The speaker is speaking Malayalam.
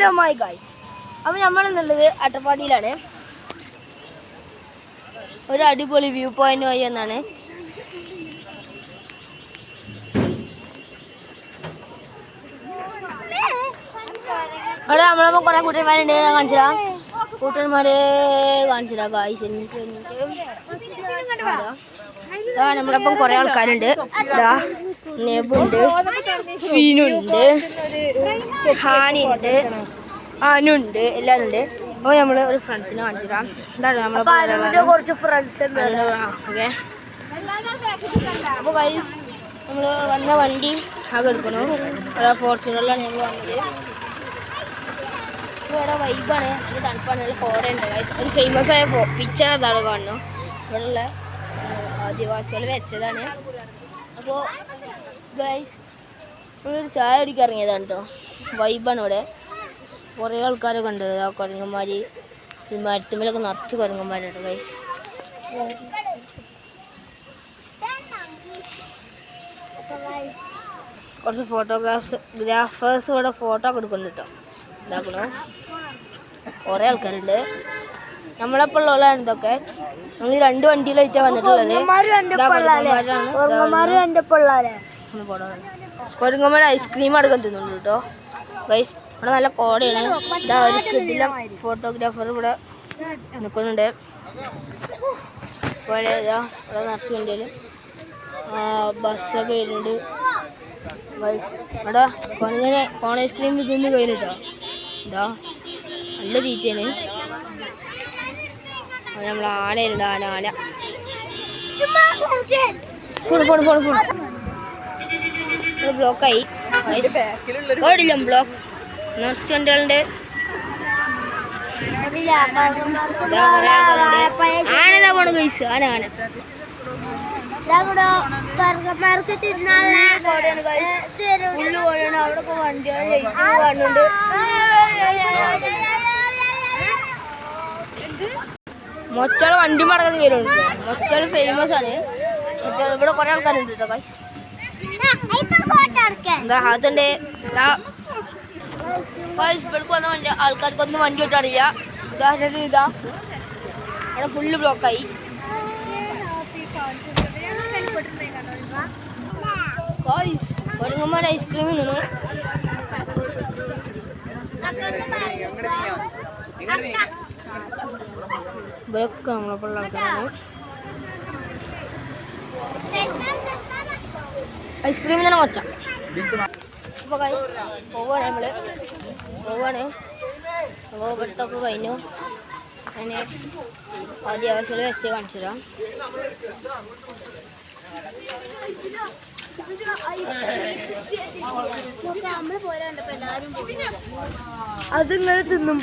ഹലോ മൈ ഗൈസ്, അപ്പോൾ നമ്മളെന്നുള്ളത് അട്ടപ്പാടിയിലാണ്. ഒരു അടിപൊളി വ്യൂ പോയിന്റ് വഴി എന്നാണ്. അവിടെ നമ്മളപ്പോൾ കുറേ കൂട്ടന്മാരുണ്ട്. കാണിച്ചിടാ കൂട്ടന്മാരെ കാണിച്ചിടാ ഗൈസ്. നമ്മളപ്പം കുറേ ആൾക്കാരുണ്ട്. ഇതാ നെബുണ്ട്, ഫീനുണ്ട്, ഹാനിയുണ്ട്, അനുണ്ട്, എല്ലാവരും ഉണ്ട്. അപ്പോൾ നമ്മൾ ഒരു ഫ്രണ്ട്സിനെ കാണിച്ചിടാം. എന്താണ് നമ്മളെ കുറച്ച് ഫ്രണ്ട്സ് ഓക്കെ. അപ്പോൾ ഗൈസ് നമ്മൾ വന്ന വണ്ടി ആകെ എടുക്കണം. ഫോർച്യൂണറിലാണ് ഞങ്ങൾ വന്നത്. ഇപ്പോൾ ഇവിടെ വൈബാണ്, നല്ല തണുപ്പാണ്, നല്ല കോടയുണ്ട് ഗൈസ്. ഒരു ഫേമസ് ആയ പിക്ചർ അതാണ് കാണുന്നത്. ഇവിടെയുള്ള ആദിവാസികൾ വെച്ചതാണ്. അപ്പോൾ ഗൈസ് നമ്മളൊരു ചായ കുടിക്കാൻ ഇറങ്ങിയതാണ് കേട്ടോ. വൈബാണ് ഇവിടെ. കുറേ ആൾക്കാരൊക്കെ ഉണ്ട്. ആ കുരങ്ങന്മാർ, ഈ മരത്തുമ്മലൊക്കെ നിറച്ച് കുരങ്ങന്മാരുണ്ട് ഗൈസ്. കുറച്ച് ഗ്രാഫേഴ്സ് ഇവിടെ ഫോട്ടോ ഒക്കെ എടുക്കുന്നുണ്ട് കേട്ടോ. ഇതാക്കണോ, കുറേ ആൾക്കാരുണ്ട്. നമ്മളപ്പോൾ ഉള്ളതാണ് ഇതൊക്കെ. നമ്മൾ 2 വണ്ടിയിലായിട്ടാണ് വന്നിട്ടുള്ളത്. കൊരങ്ങന്മാർ ഐസ്ക്രീം അടക്കം തിന്നുന്നുണ്ട് കേട്ടോ ഗൈസ്. ഇവിടെ നല്ല കോടയാണ്. ഇതാ ഒരു കിടിലം ഫോട്ടോഗ്രാഫർ ഇവിടെ നിൽക്കുന്നുണ്ട്. ഇവിടെ നിറച്ച് വണ്ടിയിൽ ബസ്സൊക്കെ വരുന്നുണ്ട് ഗൈസ്. ഇവിടെ കോൺ ഐസ്ക്രീം തിന്ന് കഴിഞ്ഞിട്ടോ. ഇതാ നല്ല തീറ്റയാണ്. നമ്മൾ ആനയുണ്ട്, ആന ബ്ലോക്കായി ഓടില്ല. ബ്ലോക്ക് നിറച്ച് വണ്ടികളുണ്ട്. ആനതാ പോണ ഗൈസ്. ആന ഉള്ളു പോയാണ്. അവിടെയൊക്കെ വണ്ടികൾ കാണുന്നുണ്ട്. മൊച്ചാൽ വണ്ടി മടക്കം കയറുന്നുണ്ട്. മൊച്ചാൽ ഫേമസ് ആണ്. ഇവിടെ കുറെ ആൾക്കാരുണ്ട് കേട്ടോ ഗൈസ്. അതുണ്ട് ഇവിടേക്ക് വന്ന ആൾക്കാർക്കൊന്നും വണ്ടി ഓട്ടാറില്ല. ഉദാഹരണത്തിന് ഇതാ അവിടെ ഫുള്ള് ബ്ലോക്കായി. കൊരങ്ങന്മാർ ഐസ്ക്രീം തിന്നു. ഇവരൊക്കെ നമ്മളെപ്പോഴുള്ള ആൾക്കാരാണ്. ഐസ്ക്രീം തന്നെ മൊച്ച. അപ്പോൾ പോവാണ് പോവാണ്. അപ്പോൾ ഇവിടുത്തൊക്കെ കഴിഞ്ഞു. അതിന് ആദിവാസികൾ വെച്ച് കാണിച്ചു തരാം. അതിങ്ങനെ തിന്നും.